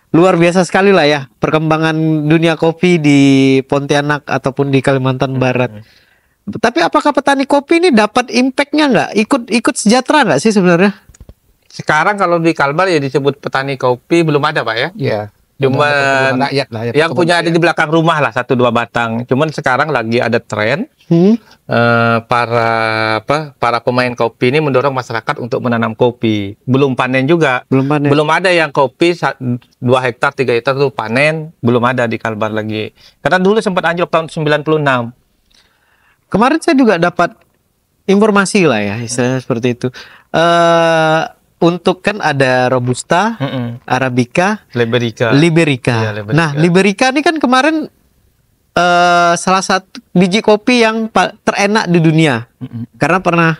luar biasa sekali lah ya perkembangan dunia kopi di Pontianak ataupun di Kalimantan Barat. Tapi apakah petani kopi ini dapat impact-nya nggak? Ikut sejahtera nggak sih sebenarnya? Sekarang kalau di Kalbar ya disebut petani kopi belum ada Pak ya. Ya. Cuman rakyat lah, ya, yang punya ada di belakang rumah lah 1-2 batang. Cuman sekarang lagi ada tren para pemain kopi ini mendorong masyarakat untuk menanam kopi. Belum panen juga. Belum ada yang kopi 2 hektar, 3 hektar tuh panen. Belum ada di Kalbar lagi. Karena dulu sempat anjlok tahun 96. Kemarin saya juga dapat informasi lah ya, istilahnya seperti itu. Untuk kan ada Robusta, Arabica, Liberica. Iya, Liberica. Nah, Liberica ini kan kemarin salah satu biji kopi yang terenak di dunia. Karena pernah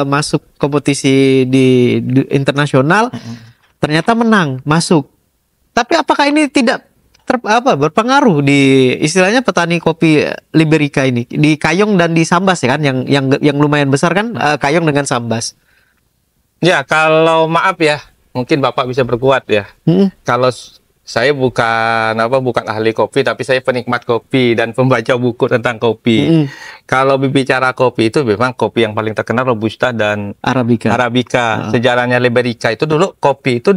masuk kompetisi di internasional, ternyata menang, masuk. Tapi apakah ini tidak berpengaruh di istilahnya petani kopi Liberica ini di Kayong dan di Sambas ya kan, yang lumayan besar kan, Kayong dengan Sambas. Ya, kalau maaf ya, mungkin Bapak bisa berkuat ya. Kalau saya bukan ahli kopi, tapi saya penikmat kopi dan pembaca buku tentang kopi. Kalau berbicara kopi itu memang kopi yang paling terkenal Robusta dan Arabica. Sejarahnya Liberica itu dulu kopi itu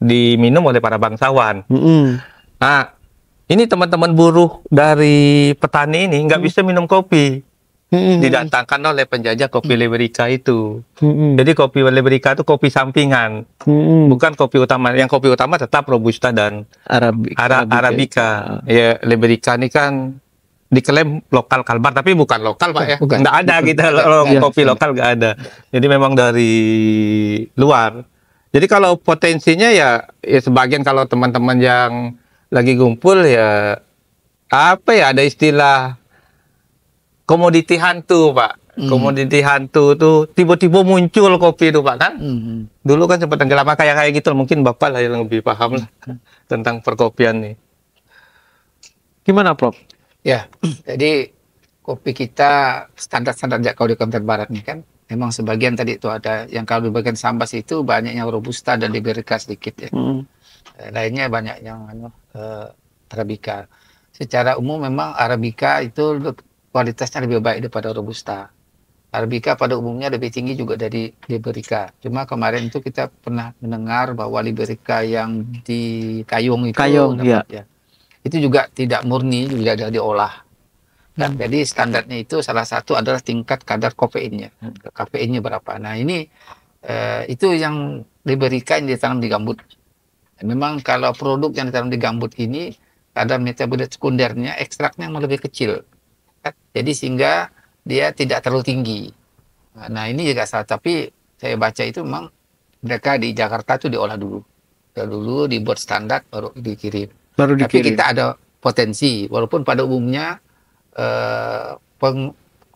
diminum oleh para bangsawan. Nah, ini teman-teman buruh dari petani ini nggak bisa minum kopi. Didatangkan oleh penjajah kopi Liberica itu. Jadi kopi Liberica itu kopi sampingan, bukan kopi utama. Yang kopi utama tetap Robusta dan Arabica. Ya, Liberica ini kan diklaim lokal Kalbar, tapi bukan lokal Pak ya. Nggak ada kita kopi lokal nggak ada. Jadi memang dari luar. Jadi kalau potensinya ya sebagian kalau teman-teman yang lagi ngumpul ya ada istilah komoditi hantu Pak. Komoditi hantu tuh tiba-tiba muncul kopi itu Pak kan. Dulu kan sempat tenggelam kayak gitu, mungkin Bapak lah yang lebih paham lah tentang perkopian nih. Gimana Prof? Ya, jadi kopi kita standar-standar kalau di Kalimantan Barat nih kan, memang sebagian tadi itu ada yang kalau di bagian Sambas itu banyak yang Robusta dan Liberica sedikit ya. Lainnya banyak yang Arabica. Secara umum memang Arabica itu kualitasnya lebih baik daripada Robusta. Arabica pada umumnya lebih tinggi juga dari Liberica. Cuma kemarin itu kita pernah mendengar bahwa Liberica yang di Kayong itu Kayong, ya, itu juga tidak murni, juga ada diolah. Dan jadi standarnya itu salah satu adalah tingkat kadar kafeinnya. Kafeinnya berapa. Nah ini itu yang Liberica yang ditanam di gambut. Memang kalau produk yang ditanam di gambut ini kadar metabolit sekundernya, ekstraknya yang lebih kecil. Jadi sehingga dia tidak terlalu tinggi. Nah ini juga salah, tapi saya baca itu memang mereka di Jakarta itu diolah dulu. Dulu dibuat standar baru dikirim. Tapi kita ada potensi, walaupun pada umumnya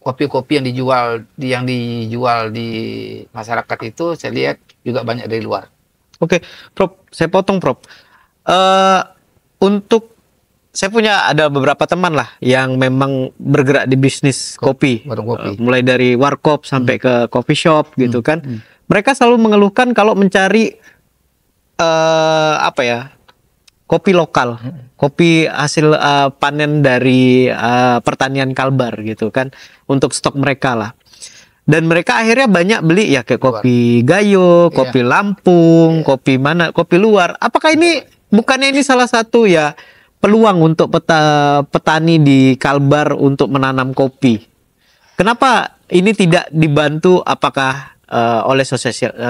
kopi-kopi yang dijual di masyarakat itu saya lihat juga banyak dari luar. Oke, Prof, saya potong, Prof. Untuk saya punya ada beberapa teman lah yang memang bergerak di bisnis kopi, warung kopi. Mulai dari warkop sampai ke coffee shop gitu kan. Mereka selalu mengeluhkan kalau mencari kopi lokal, kopi hasil panen dari pertanian Kalbar gitu kan, untuk stok mereka lah. Dan mereka akhirnya banyak beli ya kayak kopi Gayo, kopi Lampung, kopi luar. Apakah bukannya ini salah satu ya peluang untuk petani di Kalbar untuk menanam kopi? Kenapa ini tidak dibantu? Apakah oleh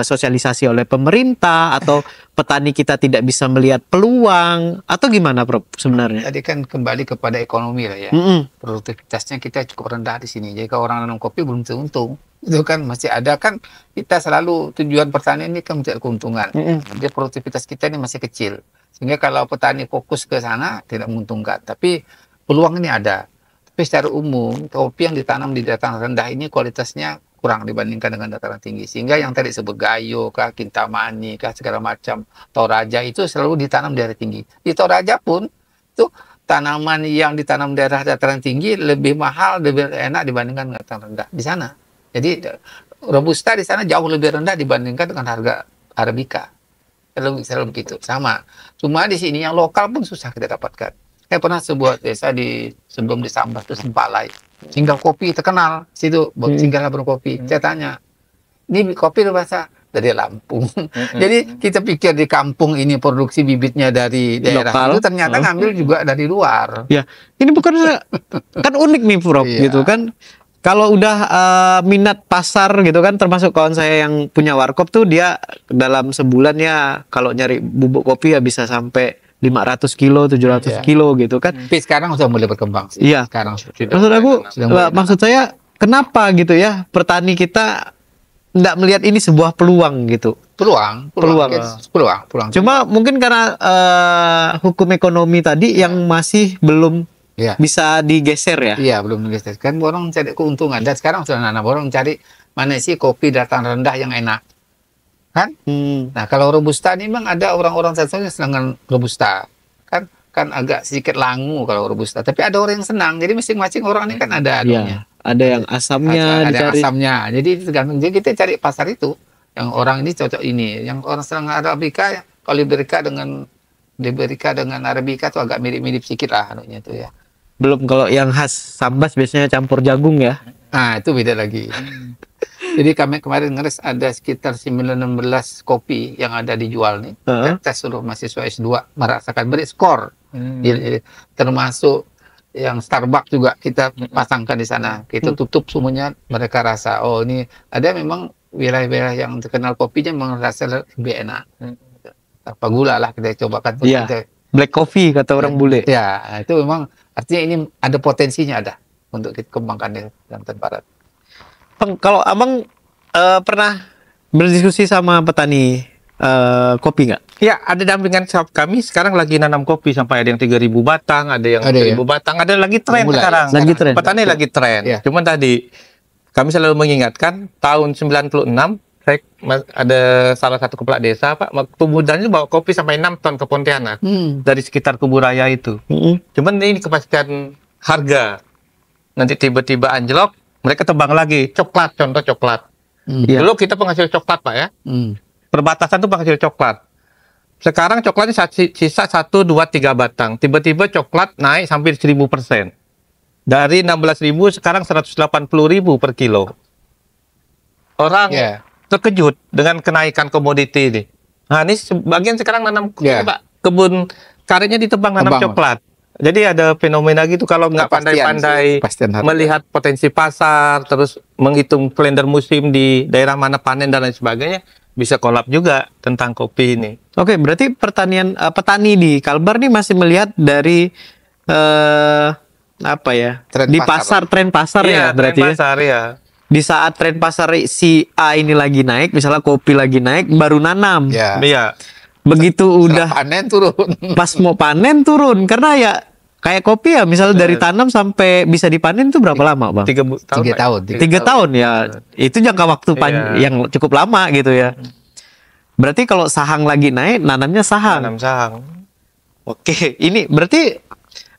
sosialisasi oleh pemerintah, atau petani kita tidak bisa melihat peluang, atau gimana, Prof, sebenarnya? Tadi kan kembali kepada ekonomi lah ya. Produktivitasnya kita cukup rendah di sini. Jadi kalau orang nanam kopi belum tentu untung. Itu kan masih ada kan, kita selalu tujuan pertanian ini kan mencari keuntungan. Jadi produktivitas kita ini masih kecil. Sehingga kalau petani fokus ke sana tidak menguntungkan. Tapi peluang ini ada. Tapi secara umum kopi yang ditanam di dataran rendah ini kualitasnya kurang dibandingkan dengan dataran tinggi. Sehingga yang tadi disebut Gayo kah, Kintamani kah, segala macam, Toraja itu selalu ditanam di daerah tinggi. Di Toraja pun itu tanaman yang ditanam daerah dataran tinggi lebih mahal, lebih enak dibandingkan dengan dataran rendah di sana. Jadi Robusta di sana jauh lebih rendah dibandingkan dengan harga Arabica. Selalu begitu, sama. Cuma di sini yang lokal pun susah kita dapatkan. Saya pernah sebuah desa sebelum di Sambas itu Sempalai. Singgah kopi terkenal situ, singgah berkopi. Saya tanya, ini kopi bahasa dari Lampung. Jadi kita pikir di kampung ini produksi bibitnya dari daerah lokal, itu ternyata ngambil juga dari luar. Ya, ini bukan kan unik nih, Prof, gitu kan. Kalau udah minat pasar gitu kan, termasuk kawan saya yang punya warkop tuh, dia dalam sebulan ya kalau nyari bubuk kopi ya bisa sampai 500 kilo, 700 kilo gitu kan. Tapi sekarang sudah mulai berkembang sih. Iya. Sekarang maksud saya kenapa gitu ya petani kita nggak melihat ini sebuah peluang gitu. Peluang. Cuma mungkin karena hukum ekonomi tadi yang masih belum bisa digeser ya. Iya, belum digeser. Kan orang cari keuntungan. Dan sekarang sudah orang cari mana sih kopi dataran rendah yang enak. Kan? Nah, kalau Robusta ini memang ada orang-orang tertentu yang senang Robusta. Kan agak sedikit langu kalau Robusta. Tapi ada orang yang senang. Jadi masing-masing orang ini kan ada anunya. Ada yang asamnya, ada yang asamnya. Jadi tergantung. Jadi kita cari pasar itu. Yang orang ini cocok ini. Yang orang senang Arabica, kalau Liberica dengan Arabica itu agak mirip-mirip sedikit lah anunya itu ya. Belum kalau yang khas Sambas biasanya campur jagung ya. Nah, itu beda lagi. Jadi kami kemarin ngeres ada sekitar 16 kopi yang ada dijual nih. Tes seluruh mahasiswa S2 merasakan beri skor. Jadi, termasuk yang Starbucks juga kita pasangkan di sana. Kita tutup semuanya, mereka rasa oh ini ada memang wilayah-wilayah yang terkenal kopinya merasa lebih enak. Apa gula lah kita cobakan. Iya. Black coffee kata orang bule. Ya, itu memang artinya ini ada potensinya ada untuk kita kembangkan di Kalimantan Barat. Kalau Abang pernah berdiskusi sama petani kopi nggak? Ya, ada dampingan kami sekarang lagi nanam kopi sampai ada yang 3.000 batang, ada yang 1.000 batang, ada lagi tren sekarang. Lagi tren. Petani lagi tren. Ya. Cuman tadi kami selalu mengingatkan tahun 96 saya ada salah satu kepala desa Pak, kemudian bawa kopi sampai 6 ton ke Pontianak dari sekitar Kuburaya itu. Cuman ini kepastian harga. Nanti tiba-tiba anjlok, mereka tebang lagi coklat, contoh coklat. Dulu kita penghasil coklat Pak ya. Perbatasan tuh penghasil coklat. Sekarang coklatnya sisa 1, 2, 3 batang. Tiba-tiba coklat naik sampai 1.000%. Dari 16.000 sekarang 180.000 per kilo. orang Ya. terkejut dengan kenaikan komoditi ini. Nah, ini sebagian sekarang nanam Ya. Pak, kebun karetnya ditebang nanam Tebang, coklat. Jadi ada fenomena gitu kalau nggak Kepastian pandai-pandai sih, kepastian harga. melihat potensi pasar, terus menghitung kalender musim di daerah mana panen dan lain sebagainya, bisa kolap juga tentang kopi ini. Oke, berarti petani di Kalbar nih masih melihat dari apa ya? Tren Di pasar. tren pasar ya Iya, berarti tren ya. pasar ya. Di saat tren pasar si A ini lagi naik, misalnya kopi lagi naik, baru nanam. Ya. Iya. Begitu Setelah udah panen turun. pas mau panen turun karena ya kayak kopi ya, misalnya dari tanam sampai bisa dipanen itu berapa lama, Bang? 3 tahun. 3 Pak. tahun. 3 tahun ya. Itu jangka waktu Iya. yang cukup lama gitu ya. Berarti kalau sahang lagi naik, nanamnya sahang. Tanam sahang. Oke, ini berarti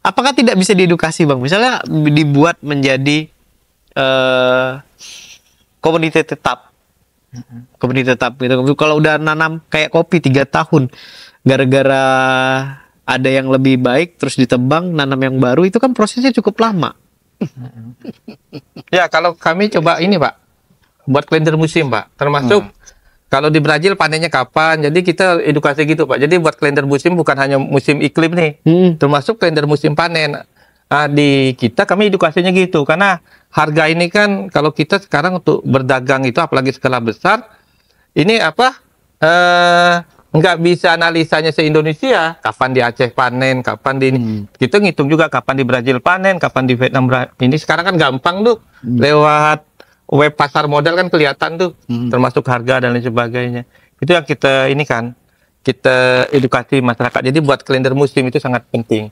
apakah tidak bisa diedukasi, Bang? Misalnya dibuat menjadi komoditi tetap. Komoditi tetap gitu. Kalau udah nanam kayak kopi 3 tahun, gara-gara ada yang lebih baik terus ditebang, nanam yang baru, itu kan prosesnya cukup lama. Ya, kalau kami coba ini, Pak, buat kalender musim, Pak. Termasuk kalau di Brazil panennya kapan, jadi kita edukasi gitu, Pak. Jadi buat kalender musim bukan hanya musim iklim nih, termasuk kalender musim panen. Nah, di kita kami edukasinya gitu, karena harga ini kan kalau kita sekarang untuk berdagang itu, apalagi skala besar, ini apa? Nggak bisa analisanya se-Indonesia, kapan di Aceh panen, kapan di ini. Kita ngitung juga kapan di Brazil panen, kapan di Vietnam. Ini sekarang kan gampang tuh, lewat web pasar modal kan kelihatan tuh, termasuk harga dan lain sebagainya. Itu yang kita ini kan, kita edukasi masyarakat. Jadi buat kalender musim itu sangat penting.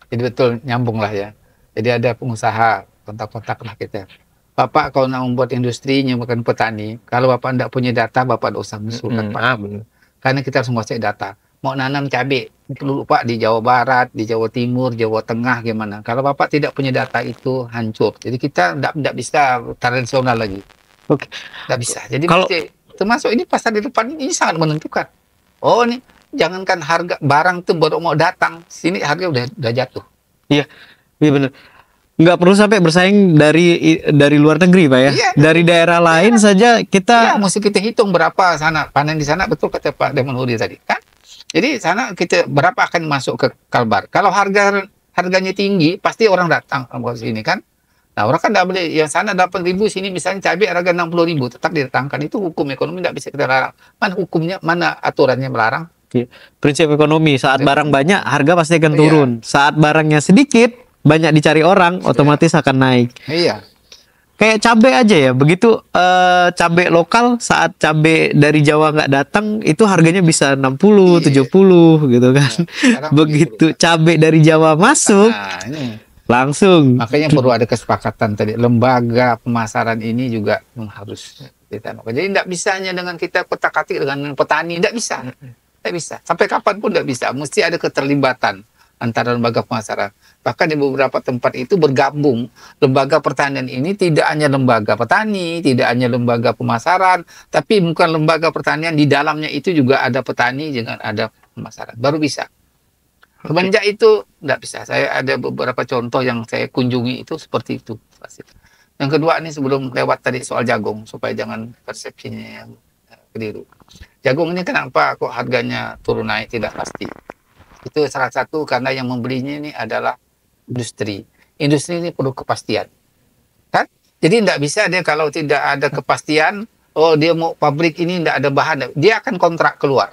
Jadi betul, nyambung lah ya. Jadi ada pengusaha, kontak-kontak lah kita. Bapak kalau nak membuat industri, bukan petani, kalau Bapak tidak punya data, Bapak tidak usah mengusulkan Pak. Benar. Karena kita harus menguasai data. Mau nanam cabai, dulu Pak di Jawa Barat, di Jawa Timur, Jawa Tengah gimana. Kalau Bapak tidak punya data itu hancur. Jadi kita tidak bisa tradisional lagi. Oke. Tidak bisa. Jadi Kalau- mesti, termasuk ini pasar di depan ini sangat menentukan. Oh ini, jangankan harga barang tuh baru mau datang, sini harga udah jatuh. Iya, iya benar. Nggak perlu sampai bersaing dari luar negeri, Pak ya. Iya. Dari daerah lain saja Ya, kita. mesti kita hitung berapa sana panen di sana, betul kata Pak Demonhuri tadi kan. Jadi sana kita berapa akan masuk ke Kalbar. Kalau harganya tinggi, pasti orang datang ke sini kan. Nah orang kan tidak boleh yang sana 8.000, sini misalnya cabai harga 60.000, tetap didatangkan. Itu hukum ekonomi, tidak bisa kita larang. Mana hukumnya, mana aturannya melarang? Prinsip ekonomi, saat barang banyak harga pasti akan Iya. turun. Saat barangnya sedikit, banyak dicari orang, otomatis akan naik. Iya. Kayak cabai aja ya, begitu cabai lokal saat cabai dari Jawa nggak datang, itu harganya bisa 60, Iya. 70 gitu kan. sekarang Begitu begitu. cabai dari Jawa masuk, Nah ini. langsung. Makanya perlu ada kesepakatan tadi. Lembaga pemasaran ini juga harus ditambahkan. Jadi tidak bisa hanya dengan kita kotak-katik dengan petani, tidak bisa. Tidak bisa. Sampai kapanpun tidak bisa. Mesti ada keterlibatan antara lembaga pemasaran. Bahkan di beberapa tempat itu bergabung. Lembaga pertanian ini tidak hanya lembaga petani, tidak hanya lembaga pemasaran, tapi bukan lembaga pertanian, di dalamnya itu juga ada petani dengan ada pemasaran. Baru bisa. Semenjak itu tidak bisa. Saya ada beberapa contoh yang saya kunjungi itu seperti itu. Yang kedua ini sebelum lewat tadi soal jagung, supaya jangan persepsinya yang keliru. Jagung ini kenapa kok harganya turun naik tidak pasti? Itu salah satu karena yang membelinya ini adalah industri. Industri ini perlu kepastian. Kan? Jadi tidak bisa dia kalau tidak ada kepastian, oh dia mau pabrik ini tidak ada bahan, dia akan kontrak keluar.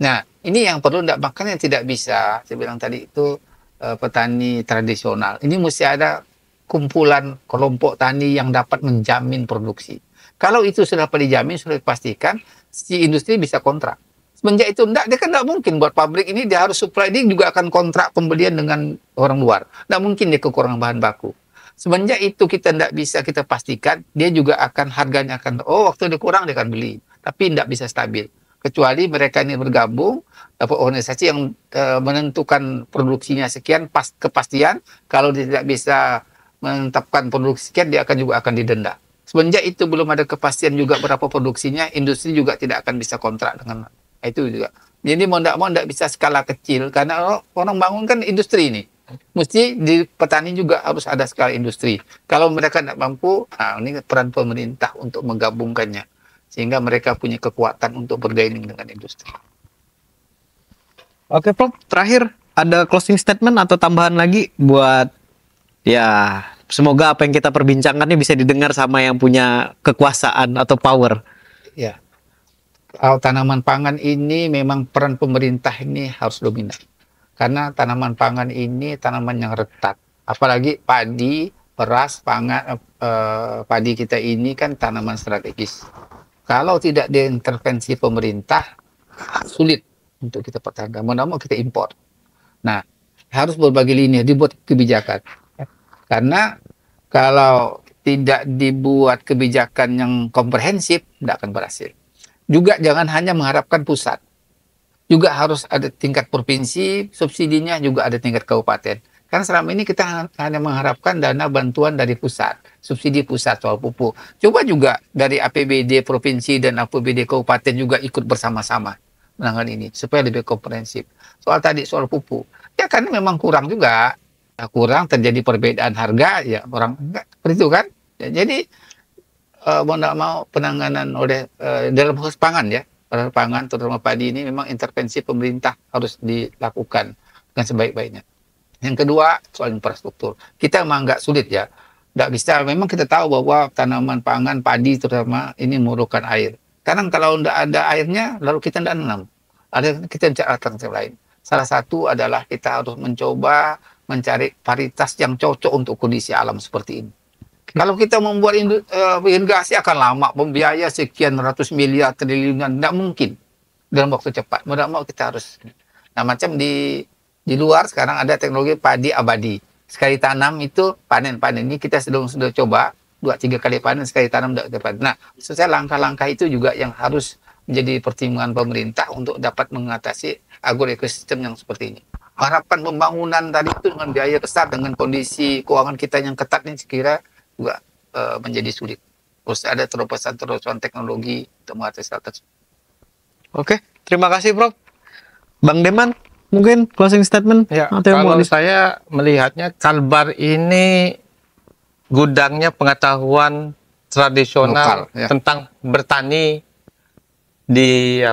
Nah, ini yang perlu, makanya tidak bisa, saya bilang tadi itu petani tradisional. Ini mesti ada kumpulan kelompok tani yang dapat menjamin produksi. Kalau itu sudah dijamin, sudah dipastikan, si industri bisa kontrak. Semenjak itu dia kan tidak mungkin buat pabrik ini, dia harus supply, dia juga akan kontrak pembelian dengan orang luar. Tidak mungkin dia kekurangan bahan baku. Semenjak itu kita tidak bisa kita pastikan, dia juga akan harganya akan, waktu dia kurang dia akan beli. Tapi tidak bisa stabil. Kecuali mereka ini bergabung, dapat organisasi yang menentukan produksinya sekian, kepastian. Kalau dia tidak bisa menetapkan produksi sekian, dia juga akan didenda. Semenjak itu belum ada kepastian juga berapa produksinya, industri juga tidak akan bisa kontrak dengan itu juga. Jadi mau tidak bisa skala kecil, karena orang bangun kan industri ini. mesti di petani juga harus ada skala industri. Kalau mereka tidak mampu, nah ini peran pemerintah untuk menggabungkannya sehingga mereka punya kekuatan untuk bergaining dengan industri. Oke, Prof. Terakhir, ada closing statement atau tambahan lagi buat ya semoga apa yang kita perbincangkan ini bisa didengar sama yang punya kekuasaan atau power. Ya, kalau tanaman pangan ini memang peran pemerintah ini harus dominan. Karena tanaman pangan ini tanaman yang rentan. Apalagi padi, beras, pangan, padi kita ini kan tanaman strategis. Kalau tidak diintervensi pemerintah, sulit untuk kita pertahankan. Mau kita impor. Nah, harus berbagai lini, dibuat kebijakan. Karena kalau tidak dibuat kebijakan yang komprehensif, tidak akan berhasil. Juga jangan hanya mengharapkan pusat. Juga harus ada tingkat provinsi, subsidinya juga ada tingkat kabupaten. Karena selama ini kita hanya mengharapkan dana bantuan dari pusat, subsidi pusat soal pupuk. Coba juga dari APBD provinsi dan APBD kabupaten juga ikut bersama-sama menangani ini supaya lebih komprehensif. Soal tadi soal pupuk, ya kan memang kurang juga, ya, kurang terjadi perbedaan harga, ya orang enggak seperti itu kan. Ya, jadi mau tidak mau penanganan oleh dalam khusus pangan ya, pangan terutama padi ini memang intervensi pemerintah harus dilakukan dengan sebaik-baiknya. Yang kedua, soal infrastruktur. Kita memang nggak sulit ya. Nggak bisa, memang kita tahu bahwa tanaman pangan, padi terutama, ini memerlukan air. Karena kalau nggak ada airnya, lalu kita nggak nanam. Kita mencari alternatif lain. Salah satu adalah kita harus mencoba mencari varietas yang cocok untuk kondisi alam seperti ini. Kalau kita membuat irigasi akan lama, membiaya sekian ratus miliar, triliunan, nggak mungkin dalam waktu cepat. Mau kita harus. Nah, macam di luar sekarang ada teknologi padi abadi. Sekali tanam itu panen ini kita sudah coba 2-3 kali panen sekali tanam dapat. Nah, sesuai langkah-langkah itu juga yang harus menjadi pertimbangan pemerintah untuk dapat mengatasi agroekosistem yang seperti ini. Harapan pembangunan tadi itu dengan biaya besar dengan kondisi keuangan kita yang ketat ini sekira juga menjadi sulit. Terus ada terobosan teknologi untuk mengatasi hal tersebut. Oke, terima kasih Prof. Bang Deman, mungkin closing statement? Ya, atau kalau saya melihatnya Kalbar ini gudangnya pengetahuan tradisional lokal, ya. Tentang bertani di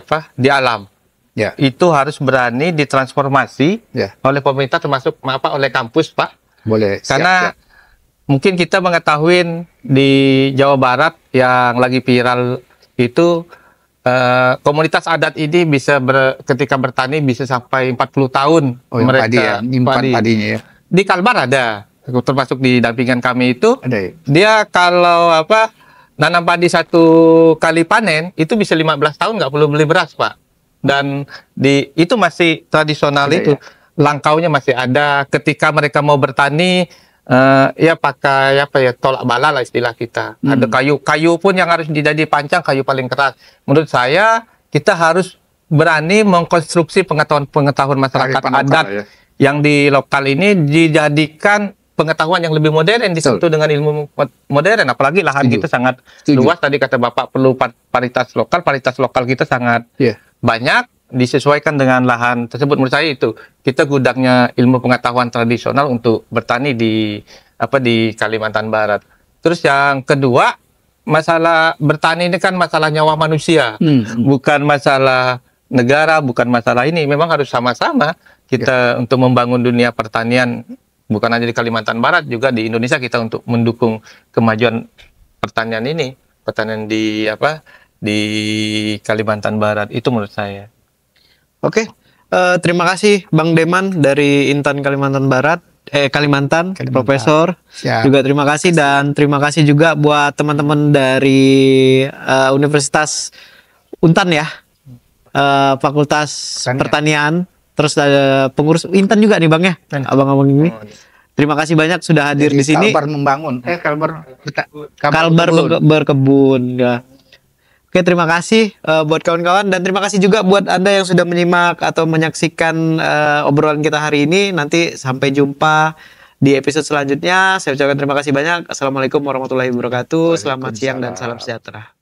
alam. Ya. Itu harus berani ditransformasi Ya. oleh pemerintah termasuk oleh kampus, Pak. Boleh. Karena siap. mungkin kita mengetahui di Jawa Barat yang lagi viral itu komunitas adat ini bisa ketika bertani bisa sampai 40 tahun mereka padi, padinya ya. Di Kalbar ada, termasuk di dampingan kami itu. Ada ya? Dia kalau nanam padi 1 kali panen itu bisa 15 tahun nggak perlu beli beras, Pak. Dan itu masih tradisional ada, itu. Ya? Langkaunya masih ada. Ketika mereka mau bertani ya pakai tolak bala lah istilah kita. Ada kayu pun yang harus jadi pancang, kayu paling keras. Menurut saya kita harus berani mengkonstruksi pengetahuan masyarakat adat ya. Yang di lokal ini dijadikan pengetahuan yang lebih modern, disentuh dengan ilmu modern. Apalagi lahan kita sangat luas. Tadi kata Bapak perlu paritas lokal kita sangat banyak. Disesuaikan dengan lahan tersebut. Menurut saya itu kita gudangnya ilmu pengetahuan tradisional untuk bertani di Kalimantan Barat. Terus yang kedua, masalah bertani ini kan masalah nyawa manusia, bukan masalah negara, bukan masalah ini. Memang harus sama-sama kita untuk membangun dunia pertanian, bukan hanya di Kalimantan Barat, juga di Indonesia kita untuk mendukung kemajuan pertanian ini, pertanian di Kalimantan Barat. Itu menurut saya. Oke, terima kasih Bang Deman dari Intan Kalimantan Barat, Kalimantan. Profesor. Siap. Juga terima kasih dan terima kasih juga buat teman-teman dari Universitas Untan ya, Fakultas Pertanian. Terus ada pengurus Intan juga nih Bang ya, abang-abang ini. Terima kasih banyak sudah hadir di sini. Kalbar membangun, Kalbar berkebun ya. Oke, terima kasih buat kawan-kawan dan terima kasih juga buat Anda yang sudah menyimak atau menyaksikan obrolan kita hari ini. Nanti sampai jumpa di episode selanjutnya. Saya ucapkan terima kasih banyak. Assalamualaikum warahmatullahi wabarakatuh. Selamat siang dan salam sejahtera.